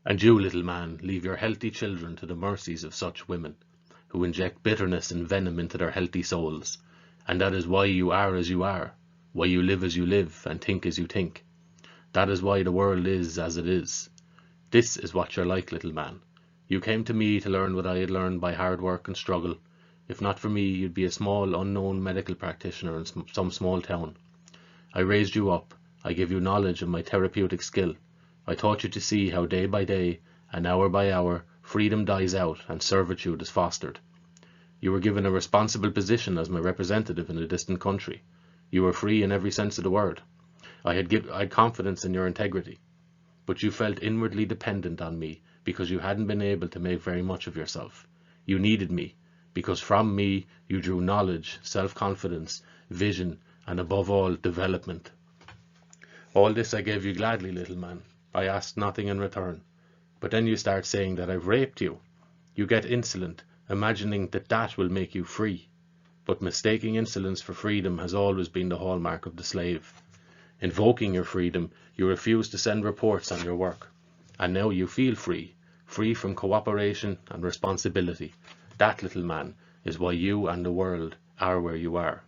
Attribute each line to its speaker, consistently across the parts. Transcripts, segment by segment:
Speaker 1: And you, little man, leave your healthy children to the mercies of such women, who inject bitterness and venom into their healthy souls. And that is why you are as you are, why you live as you live, and think as you think. That is why the world is as it is. This is what you're like, little man. You came to me to learn what I had learned by hard work and struggle. If not for me, you'd be a small, unknown medical practitioner in some small town. I raised you up. I gave you knowledge of my therapeutic skill. I taught you to see how day by day, and hour by hour, freedom dies out and servitude is fostered. You were given a responsible position as my representative in a distant country. You were free in every sense of the word. I had confidence in your integrity. But you felt inwardly dependent on me because you hadn't been able to make very much of yourself. You needed me, because from me you drew knowledge, self-confidence, vision, and above all, development. All this I gave you gladly, little man. I asked nothing in return. But then you start saying that I've raped you. You get insolent, imagining that that will make you free. But mistaking insolence for freedom has always been the hallmark of the slave. Invoking your freedom, you refuse to send reports on your work. And now you feel free, free from cooperation and responsibility. That, little man, is why you and the world are where you are.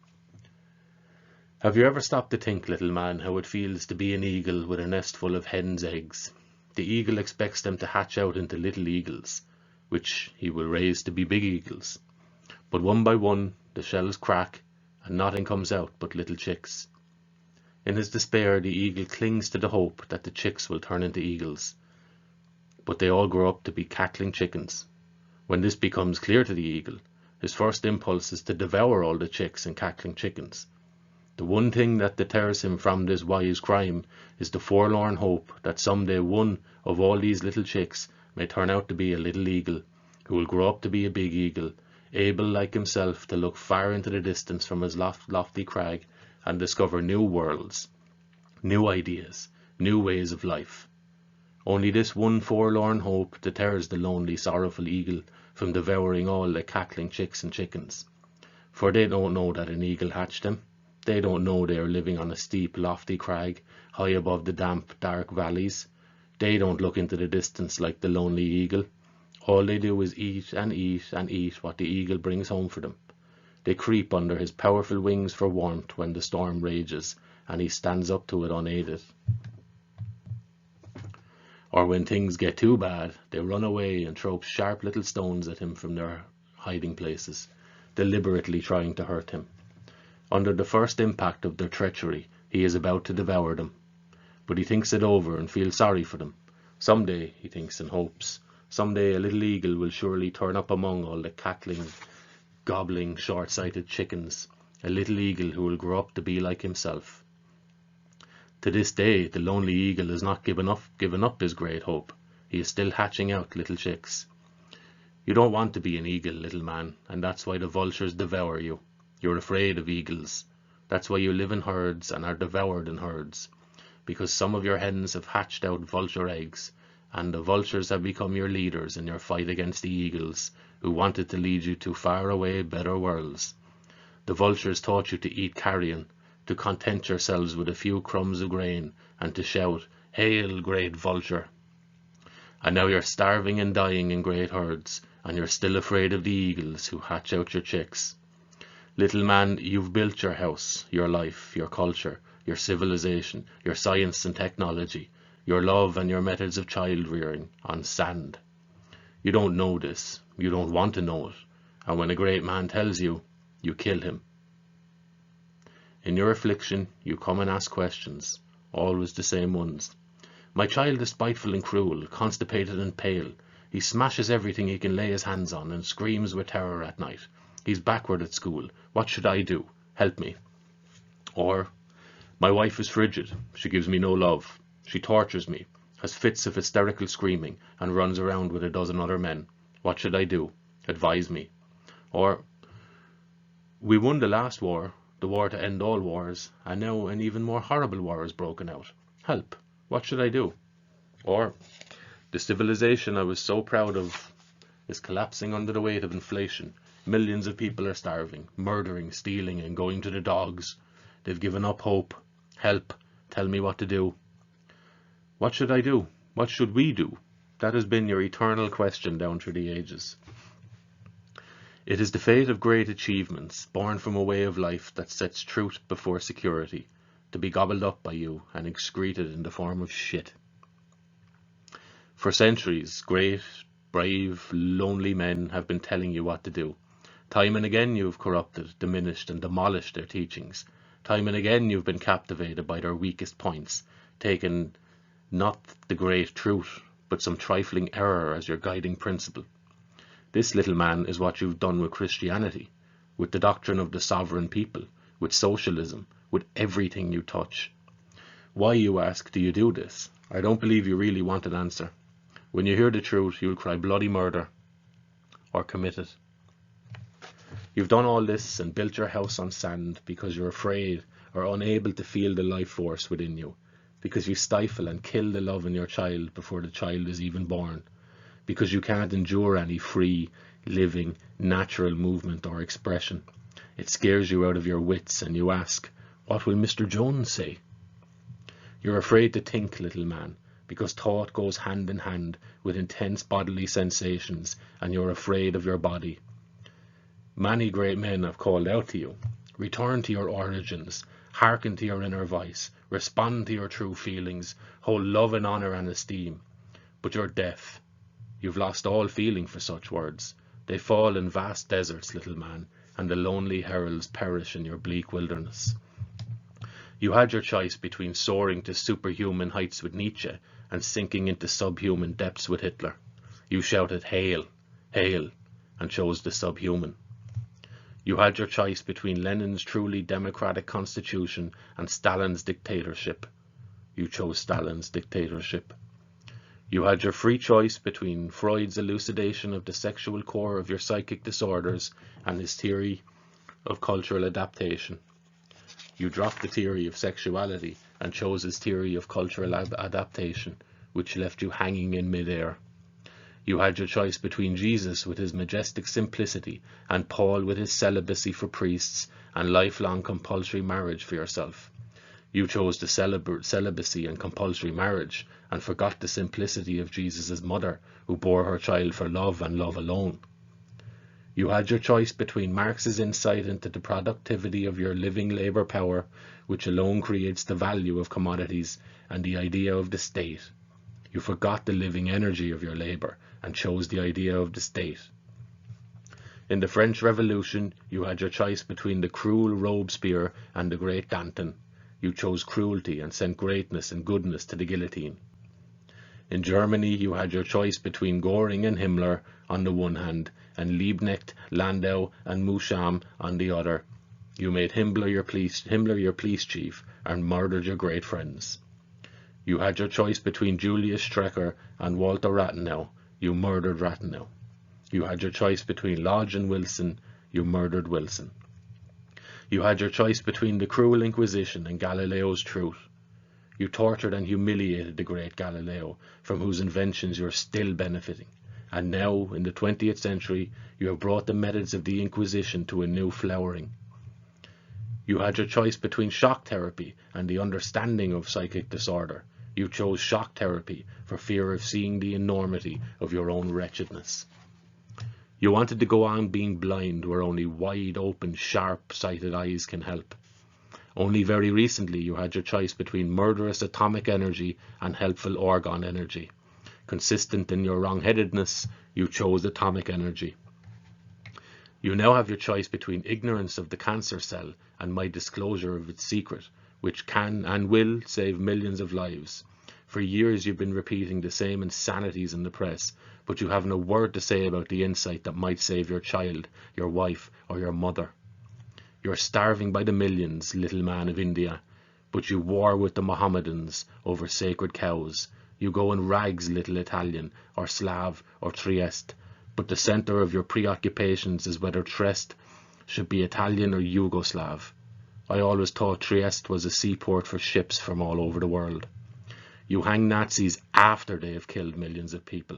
Speaker 1: Have you ever stopped to think, little man, how it feels to be an eagle with a nest full of hen's eggs? The eagle expects them to hatch out into little eagles, which he will raise to be big eagles. But one by one, the shells crack, and nothing comes out but little chicks. In his despair, the eagle clings to the hope that the chicks will turn into eagles. But they all grow up to be cackling chickens. When this becomes clear to the eagle, his first impulse is to devour all the chicks and cackling chickens. The one thing that deters him from this wise crime is the forlorn hope that someday one of all these little chicks may turn out to be a little eagle, who will grow up to be a big eagle, able like himself to look far into the distance from his lofty crag and discover new worlds, new ideas, new ways of life. Only this one forlorn hope deters the lonely, sorrowful eagle from devouring all the cackling chicks and chickens. For they don't know that an eagle hatched them. They don't know they are living on a steep, lofty crag, high above the damp, dark valleys. They don't look into the distance like the lonely eagle. All they do is eat and eat and eat what the eagle brings home for them. They creep under his powerful wings for warmth when the storm rages, and he stands up to it unaided. Or when things get too bad, they run away and throw sharp little stones at him from their hiding places, deliberately trying to hurt him. Under the first impact of their treachery, he is about to devour them. But he thinks it over and feels sorry for them. Someday, he thinks and hopes, someday a little eagle will surely turn up among all the cackling, gobbling, short-sighted chickens, a little eagle who will grow up to be like himself. To this day, the lonely eagle has not given up his great hope. He is still hatching out little chicks. You don't want to be an eagle, little man, and that's why the vultures devour you. You're afraid of eagles. That's why you live in herds and are devoured in herds, because some of your hens have hatched out vulture eggs, and the vultures have become your leaders in your fight against the eagles, who wanted to lead you to far-away, better worlds. The vultures taught you to eat carrion, to content yourselves with a few crumbs of grain, and to shout, "Hail, great vulture!" And now you're starving and dying in great herds, and you're still afraid of the eagles who hatch out your chicks. Little man, you've built your house, your life, your culture, your civilization, your science and technology, your love and your methods of child rearing on sand. You don't know this, you don't want to know it, and when a great man tells you, you kill him. In your affliction, you come and ask questions, always the same ones. My child is spiteful and cruel, constipated and pale. He smashes everything he can lay his hands on and screams with terror at night. He's backward at school. What should I do? Help me. Or, my wife is frigid. She gives me no love. She tortures me, has fits of hysterical screaming, and runs around with a dozen other men. What should I do? Advise me. Or, we won the last war, the war to end all wars, and now an even more horrible war has broken out. Help. What should I do? Or, the civilization I was so proud of is collapsing under the weight of inflation. Millions of people are starving, murdering, stealing, and going to the dogs. They've given up hope. Help. Tell me what to do. What should I do? What should we do? That has been your eternal question down through the ages. It is the fate of great achievements, born from a way of life that sets truth before security, to be gobbled up by you and excreted in the form of shit. For centuries, great, brave, lonely men have been telling you what to do. Time and again you have corrupted, diminished and demolished their teachings. Time and again you've been captivated by their weakest points, taking not the great truth, but some trifling error as your guiding principle. This, little man, is what you've done with Christianity, with the doctrine of the sovereign people, with socialism, with everything you touch. Why, you ask, do you do this? I don't believe you really want an answer. When you hear the truth, you'll cry bloody murder, or commit it. You've done all this and built your house on sand because you're afraid or unable to feel the life force within you, because you stifle and kill the love in your child before the child is even born, because you can't endure any free, living, natural movement or expression. It scares you out of your wits and you ask, what will Mr. Jones say? You're afraid to think, little man, because thought goes hand in hand with intense bodily sensations, and you're afraid of your body. Many great men have called out to you. Return to your origins, hearken to your inner voice, respond to your true feelings, hold love and honour and esteem. But you're deaf. You've lost all feeling for such words. They fall in vast deserts, little man, and the lonely heralds perish in your bleak wilderness. You had your choice between soaring to superhuman heights with Nietzsche and sinking into subhuman depths with Hitler. You shouted, "Hail, hail," and chose the subhuman. You had your choice between Lenin's truly democratic constitution and Stalin's dictatorship. You chose Stalin's dictatorship. You had your free choice between Freud's elucidation of the sexual core of your psychic disorders and his theory of cultural adaptation. You dropped the theory of sexuality and chose his theory of cultural adaptation, which left you hanging in midair. You had your choice between Jesus with his majestic simplicity and Paul with his celibacy for priests and lifelong compulsory marriage for yourself. You chose the celibacy and compulsory marriage and forgot the simplicity of Jesus' mother, who bore her child for love and love alone. You had your choice between Marx's insight into the productivity of your living labour power, which alone creates the value of commodities, and the idea of the state. You forgot the living energy of your labour and chose the idea of the state. In the French Revolution, you had your choice between the cruel Robespierre and the great Danton. You chose cruelty and sent greatness and goodness to the guillotine. In Germany, you had your choice between Göring and Himmler on the one hand, and Liebknecht, Landau and Moucham on the other. You made Himmler your police chief and murdered your great friends. You had your choice between Julius Strecker and Walter Rathenau. You murdered Rathenau. You had your choice between Lodge and Wilson. You murdered Wilson. You had your choice between the cruel Inquisition and Galileo's truth. You tortured and humiliated the great Galileo, from whose inventions you are still benefiting. And now, in the 20th century, you have brought the methods of the Inquisition to a new flowering. You had your choice between shock therapy and the understanding of psychic disorder. You chose shock therapy for fear of seeing the enormity of your own wretchedness. You wanted to go on being blind where only wide-open, sharp-sighted eyes can help. Only very recently you had your choice between murderous atomic energy and helpful orgone energy. Consistent in your wrong-headedness, you chose atomic energy. You now have your choice between ignorance of the cancer cell and my disclosure of its secret, which can and will save millions of lives. For years you've been repeating the same insanities in the press, but you have no word to say about the insight that might save your child, your wife, or your mother. You're starving by the millions, little man of India, but you war with the Mohammedans over sacred cows. You go in rags, little Italian, or Slav, or Trieste, but the centre of your preoccupations is whether Trieste should be Italian or Yugoslav. I always thought Trieste was a seaport for ships from all over the world. You hang Nazis after they have killed millions of people.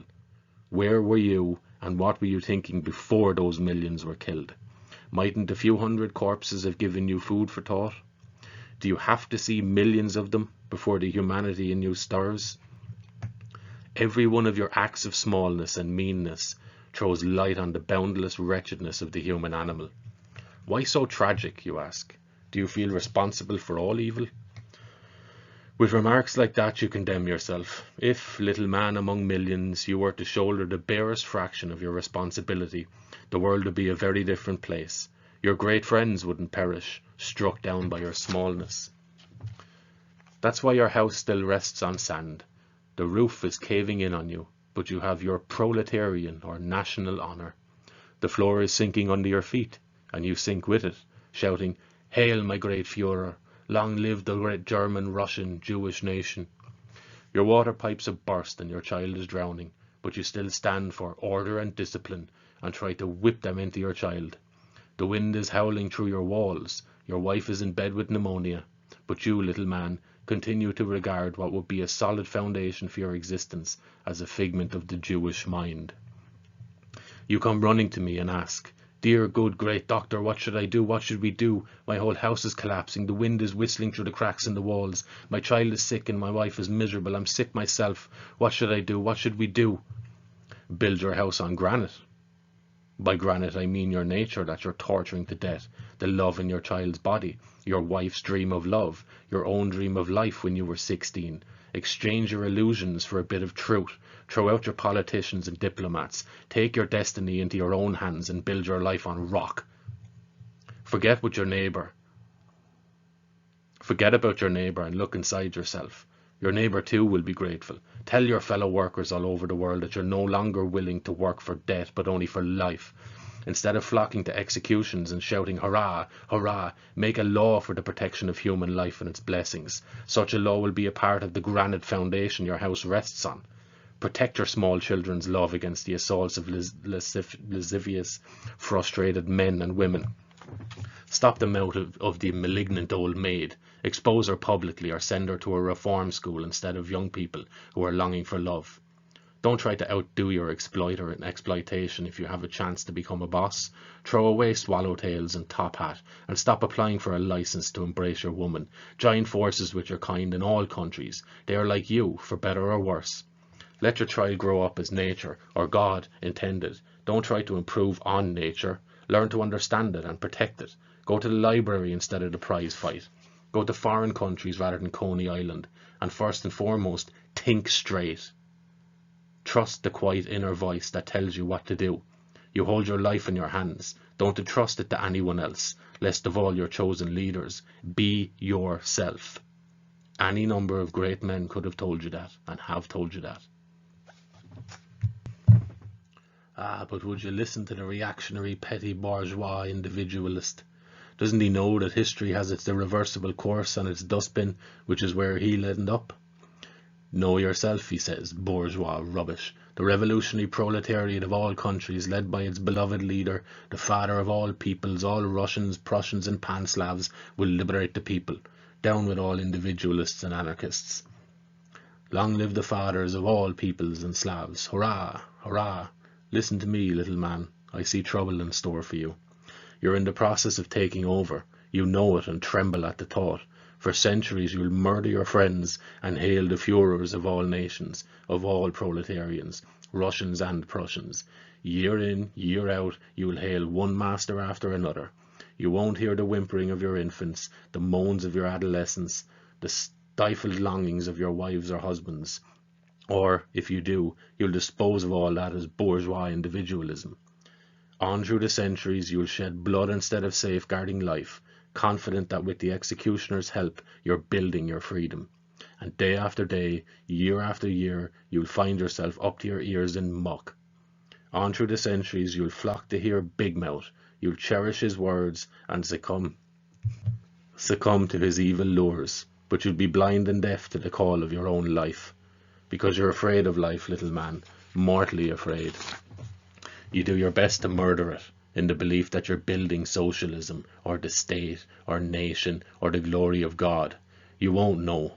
Speaker 1: Where were you, and what were you thinking before those millions were killed? Mightn't a few hundred corpses have given you food for thought? Do you have to see millions of them before the humanity in you stirs? Every one of your acts of smallness and meanness throws light on the boundless wretchedness of the human animal. Why so tragic, you ask? Do you feel responsible for all evil? With remarks like that you condemn yourself. If, little man among millions, you were to shoulder the barest fraction of your responsibility, the world would be a very different place. Your great friends wouldn't perish, struck down by your smallness. That's why your house still rests on sand. The roof is caving in on you, but you have your proletarian or national honor. The floor is sinking under your feet, and you sink with it, shouting, "Hail, my great Führer! Long live the great German, Russian, Jewish nation!" Your water pipes have burst and your child is drowning, but you still stand for order and discipline and try to whip them into your child. The wind is howling through your walls, your wife is in bed with pneumonia, but you, little man, continue to regard what would be a solid foundation for your existence as a figment of the Jewish mind. You come running to me and ask, "Dear, good, great doctor, what should I do? What should we do? My whole house is collapsing. The wind is whistling through the cracks in the walls. My child is sick and my wife is miserable. I'm sick myself. What should I do? What should we do?" Build your house on granite. By granite I mean your nature that you're torturing to death, the love in your child's body, your wife's dream of love, your own dream of life when you were 16. Exchange your illusions for a bit of truth. Throw out your politicians and diplomats. Take your destiny into your own hands and build your life on rock. Forget about your neighbour and look inside yourself. Your neighbour too will be grateful. Tell your fellow workers all over the world that you're no longer willing to work for debt but only for life. Instead of flocking to executions and shouting hurrah, hurrah, make a law for the protection of human life and its blessings. Such a law will be a part of the granite foundation your house rests on. Protect your small children's love against the assaults of lascivious, frustrated men and women. Stop the mouth of the malignant old maid. Expose her publicly or send her to a reform school instead of young people who are longing for love. Don't try to outdo your exploiter in exploitation if you have a chance to become a boss. Throw away swallowtails and top hat and stop applying for a license to embrace your woman. Join forces with your kind in all countries. They are like you, for better or worse. Let your child grow up as nature, or God, intended. Don't try to improve on nature. Learn to understand it and protect it. Go to the library instead of the prize fight. Go to foreign countries rather than Coney Island. And first and foremost, think straight. Trust the quiet inner voice that tells you what to do. You hold your life in your hands. Don't entrust it to anyone else, least of all your chosen leaders. Be yourself. Any number of great men could have told you that, and have told you that. But would you listen to the reactionary petty bourgeois individualist? Doesn't he know that history has its irreversible course and its dustbin, which is where he'll end up? Know yourself, he says, bourgeois rubbish. The revolutionary proletariat of all countries, led by its beloved leader, the father of all peoples, all Russians, Prussians and Pan-Slavs, will liberate the people. Down with all individualists and anarchists. Long live the fathers of all peoples and Slavs. Hurrah! Hurrah! Listen to me, little man. I see trouble in store for you. You're in the process of taking over. You know it and tremble at the thought. For centuries you'll murder your friends and hail the Führers of all nations, of all proletarians, Russians and Prussians. Year in, year out, you'll hail one master after another. You won't hear the whimpering of your infants, the moans of your adolescents, the stifled longings of your wives or husbands. Or, if you do, you'll dispose of all that as bourgeois individualism. On through the centuries you'll shed blood instead of safeguarding life, confident that with the executioner's help you're building your freedom. And day after day, year after year, you'll find yourself up to your ears in muck. On through the centuries you'll flock to hear Big Mouth, you'll cherish his words and succumb to his evil lures, but you'll be blind and deaf to the call of your own life. Because you're afraid of life, little man, mortally afraid. You do your best to murder it, in the belief that you're building socialism, or the state, or nation, or the glory of God. You won't know.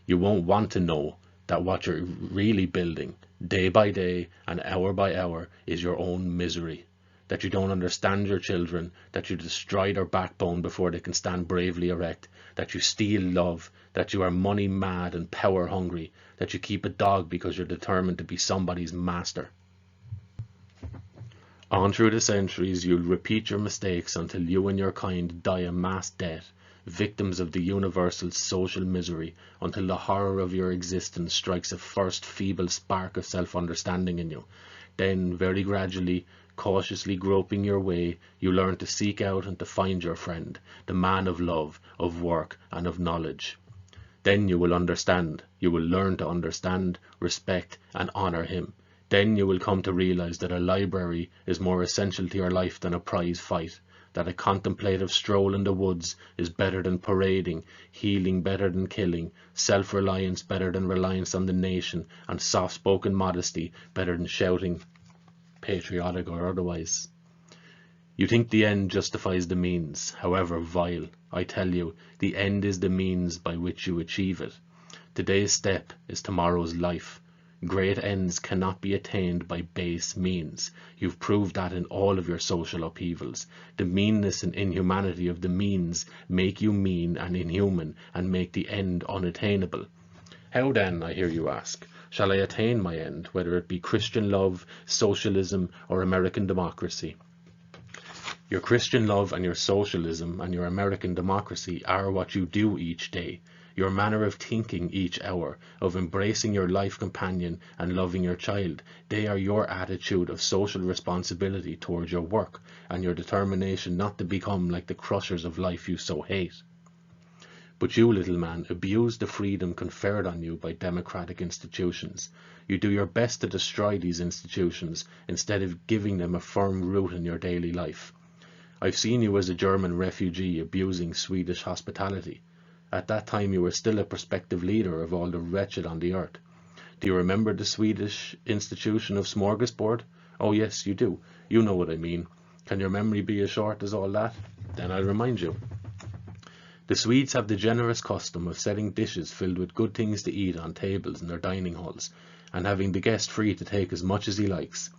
Speaker 1: You won't want to know that what you're really building, day by day and hour by hour, is your own misery. that you don't understand your children, that you destroy their backbone before they can stand bravely erect, that you steal love, that you are money mad and power hungry, that you keep a dog because you're determined to be somebody's master. On through the centuries, you'll repeat your mistakes until you and your kind die a mass death, victims of the universal social misery, until the horror of your existence strikes a first feeble spark of self-understanding in you. Then, very gradually, cautiously groping your way, you learn to seek out and to find your friend, the man of love, of work, and of knowledge. Then you will understand, you will learn to understand, respect, and honor him. Then you will come to realize that a library is more essential to your life than a prize fight, that a contemplative stroll in the woods is better than parading, healing better than killing, self-reliance better than reliance on the nation, and soft-spoken modesty better than shouting, patriotic or otherwise. You think the end justifies the means, however vile. I tell you, the end is the means by which you achieve it. Today's step is tomorrow's life. Great ends cannot be attained by base means. You've proved that in all of your social upheavals. The meanness and inhumanity of the means make you mean and inhuman and make the end unattainable. How then, I hear you ask, shall I attain my end, whether it be Christian love, socialism, or American democracy? Your Christian love and your socialism and your American democracy are what you do each day. Your manner of thinking each hour, of embracing your life companion and loving your child, they are your attitude of social responsibility towards your work and your determination not to become like the crushers of life you so hate. But you, little man, abuse the freedom conferred on you by democratic institutions. You do your best to destroy these institutions instead of giving them a firm root in your daily life. I've seen you as a German refugee abusing Swedish hospitality. At that time you were still a prospective leader of all the wretched on the earth. Do you remember the Swedish institution of smorgasbord? Oh yes, you do. You know what I mean. Can your memory be as short as all that? Then I'll remind you. The Swedes have the generous custom of setting dishes filled with good things to eat on tables in their dining halls, and having the guest free to take as much as he likes.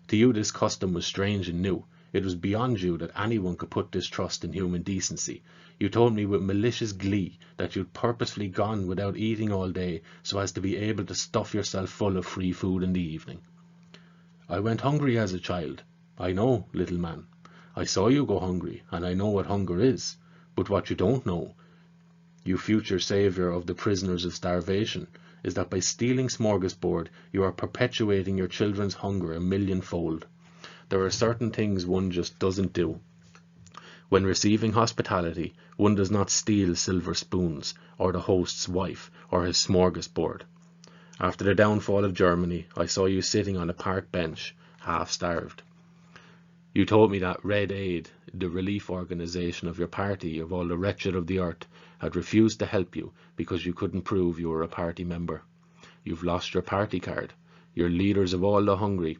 Speaker 1: To you this custom was strange and new. It was beyond you that anyone could put this trust in human decency. You told me with malicious glee that you'd purposely gone without eating all day so as to be able to stuff yourself full of free food in the evening. I went hungry as a child. I know, little man. I saw you go hungry, and I know what hunger is. But what you don't know, you future saviour of the prisoners of starvation, is that by stealing smorgasbord you are perpetuating your children's hunger a millionfold. There are certain things one just doesn't do. When receiving hospitality, one does not steal silver spoons, or the host's wife, or his smorgasbord. After the downfall of Germany, I saw you sitting on a park bench, half-starved. You told me that Red Aid, the relief organisation of your party of all the wretched of the earth, had refused to help you because you couldn't prove you were a party member. You've lost your party card. Your leaders of all the hungry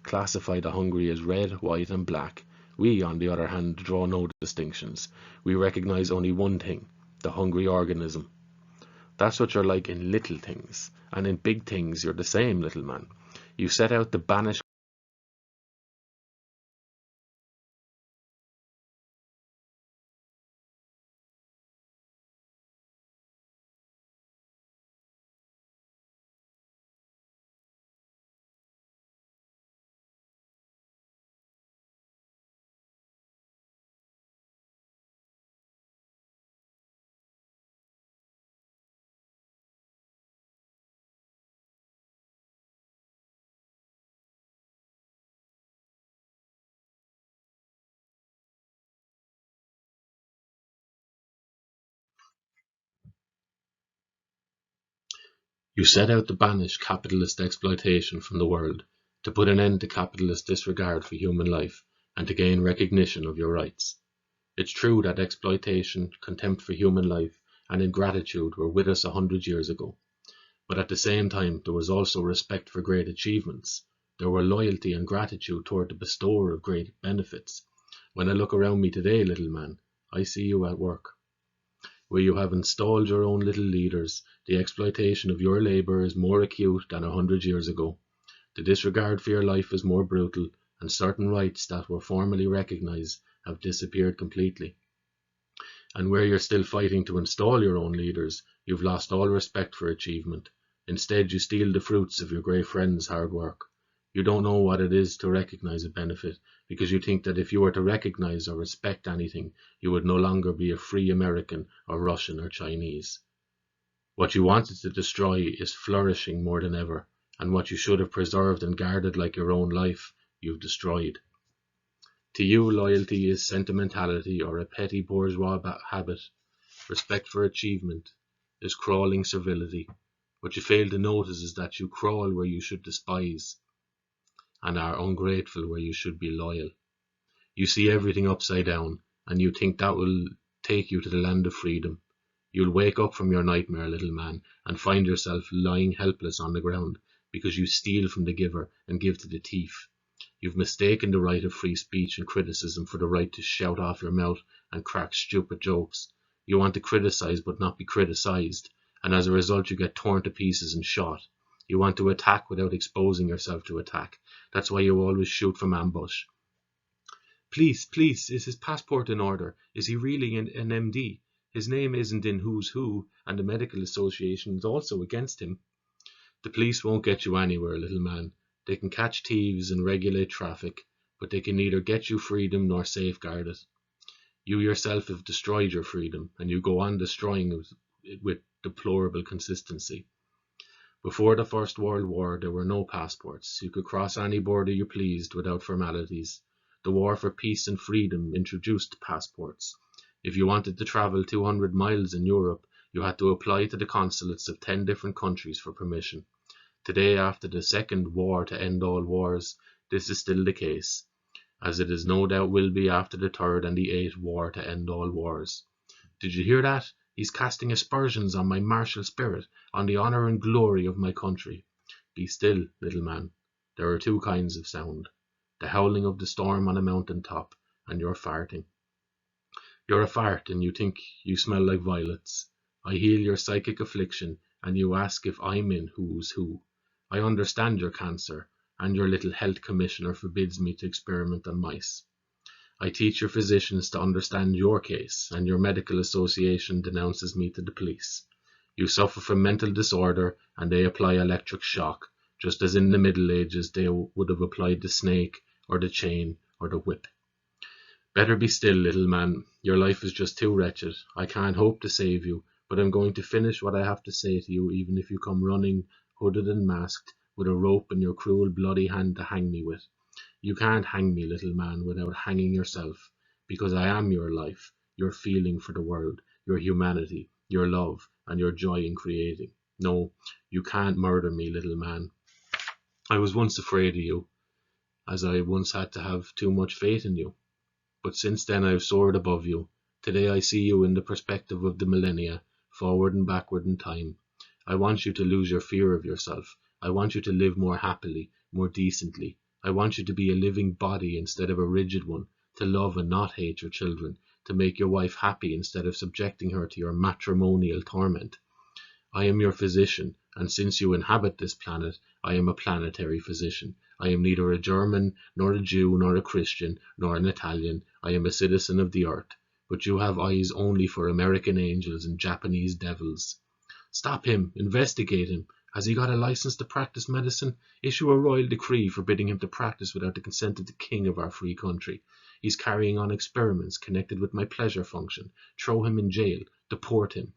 Speaker 1: classify the hungry as red, white and black. We, on the other hand, draw no distinctions. We recognise only one thing, the hungry organism. That's what you're like in little things, and in big things you're the same, little man. You set out to banish You set out to banish capitalist exploitation from the world, to put an end to capitalist disregard for human life, and to gain recognition of your rights. It's true that exploitation, contempt for human life, and ingratitude were with us 100 years ago. But at the same time there was also respect for great achievements. There were loyalty and gratitude toward the bestower of great benefits. When I look around me today, little man, I see you at work. Where you have installed your own little leaders, the exploitation of your labour is more acute than 100 years ago. The disregard for your life is more brutal, and certain rights that were formally recognized have disappeared completely. And where you're still fighting to install your own leaders, you've lost all respect for achievement. Instead, you steal the fruits of your great friends' hard work. You don't know what it is to recognize a benefit, because you think that if you were to recognize or respect anything, you would no longer be a free American or Russian or Chinese. What you wanted to destroy is flourishing more than ever, and what you should have preserved and guarded like your own life, you've destroyed. To you, loyalty is sentimentality or a petty bourgeois habit. Respect for achievement is crawling servility. What you fail to notice is that you crawl where you should despise, and are ungrateful where you should be loyal. You see everything upside down, and you think that will take you to the land of freedom. You'll wake up from your nightmare, little man, and find yourself lying helpless on the ground, because you steal from the giver and give to the thief. You've mistaken the right of free speech and criticism for the right to shout off your mouth and crack stupid jokes. You want to criticize but not be criticized, and as a result you get torn to pieces and shot. You want to attack without exposing yourself to attack. That's why you always shoot from ambush. Please, is his passport in order? Is he really an MD? His name isn't in Who's Who, and the medical association is also against him. The police won't get you anywhere, little man. They can catch thieves and regulate traffic, but they can neither get you freedom nor safeguard it. You yourself have destroyed your freedom, and you go on destroying it with deplorable consistency. Before the First World War, there were no passports. You could cross any border you pleased without formalities. The war for peace and freedom introduced passports. If you wanted to travel 200 miles in Europe, you had to apply to the consulates of 10 different countries for permission. Today, after the second war to end all wars, this is still the case, as it is no doubt will be after the third and the eighth war to end all wars. Did you hear that? He's casting aspersions on my martial spirit, on the honour and glory of my country. Be still, little man. There are two kinds of sound. The howling of the storm on a mountain top, and your farting. You're a fart, and you think you smell like violets. I heal your psychic affliction, and you ask if I'm in Who's Who. I understand your cancer, and your little health commissioner forbids me to experiment on mice. I teach your physicians to understand your case, and your medical association denounces me to the police. You suffer from mental disorder, and they apply electric shock, just as in the Middle Ages they would have applied the snake, or the chain, or the whip. Better be still, little man. Your life is just too wretched. I can't hope to save you, but I'm going to finish what I have to say to you, even if you come running, hooded and masked, with a rope in your cruel bloody hand to hang me with. You can't hang me, little man, without hanging yourself, because I am your life, your feeling for the world, your humanity, your love, and your joy in creating. No, you can't murder me, little man. I was once afraid of you, as I once had to have too much faith in you. But since then I have soared above you. Today I see you in the perspective of the millennia, forward and backward in time. I want you to lose your fear of yourself. I want you to live more happily, more decently. I want you to be a living body instead of a rigid one, to love and not hate your children, to make your wife happy instead of subjecting her to your matrimonial torment. I am your physician, and since you inhabit this planet, I am a planetary physician. I am neither a German, nor a Jew, nor a Christian, nor an Italian. I am a citizen of the earth. But you have eyes only for American angels and Japanese devils. Stop him! Investigate him! Has he got a license to practice medicine? Issue a royal decree forbidding him to practice without the consent of the king of our free country. He's carrying on experiments connected with my pleasure function. Throw him in jail. Deport him.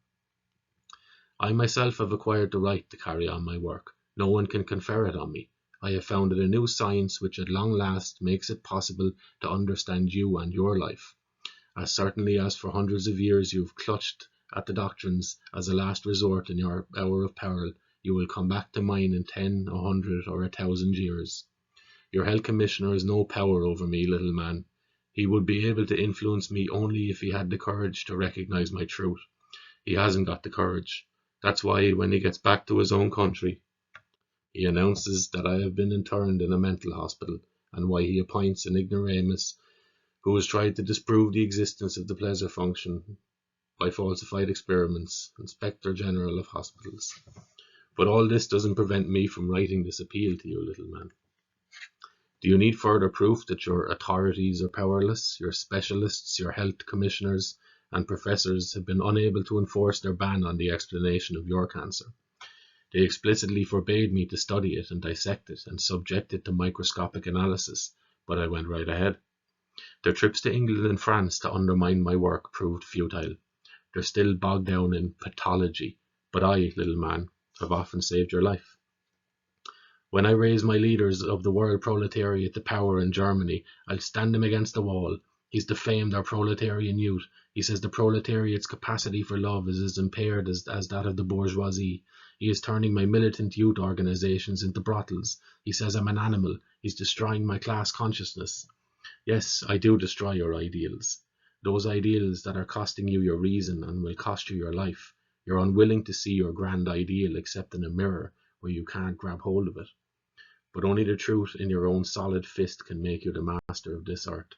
Speaker 1: I myself have acquired the right to carry on my work. No one can confer it on me. I have founded a new science which at long last makes it possible to understand you and your life. As certainly as for hundreds of years you have clutched at the doctrines as a last resort in your hour of peril, you will come back to mine in 10, 100, or 1,000 years. Your health commissioner has no power over me, little man. He would be able to influence me only if he had the courage to recognize my truth. He hasn't got the courage. That's why when he gets back to his own country, he announces that I have been interned in a mental hospital, and why he appoints an ignoramus who has tried to disprove the existence of the pleasure function by falsified experiments, Inspector General of Hospitals. But all this doesn't prevent me from writing this appeal to you, little man. Do you need further proof that your authorities are powerless? Your specialists, your health commissioners, and professors have been unable to enforce their ban on the explanation of your cancer. They explicitly forbade me to study it and dissect it and subject it to microscopic analysis, but I went right ahead. Their trips to England and France to undermine my work proved futile. They're still bogged down in pathology, but I, little man, have often saved your life. When I raise my leaders of the world proletariat to power in Germany, I'll stand him against the wall. He's defamed our proletarian youth. He says the proletariat's capacity for love is as impaired as that of the bourgeoisie. He is turning my militant youth organizations into brothels. He says I'm an animal. He's destroying my class consciousness. Yes, I do destroy your ideals. Those ideals that are costing you your reason and will cost you your life. You're unwilling to see your grand ideal except in a mirror where you can't grab hold of it. But only the truth in your own solid fist can make you the master of this earth.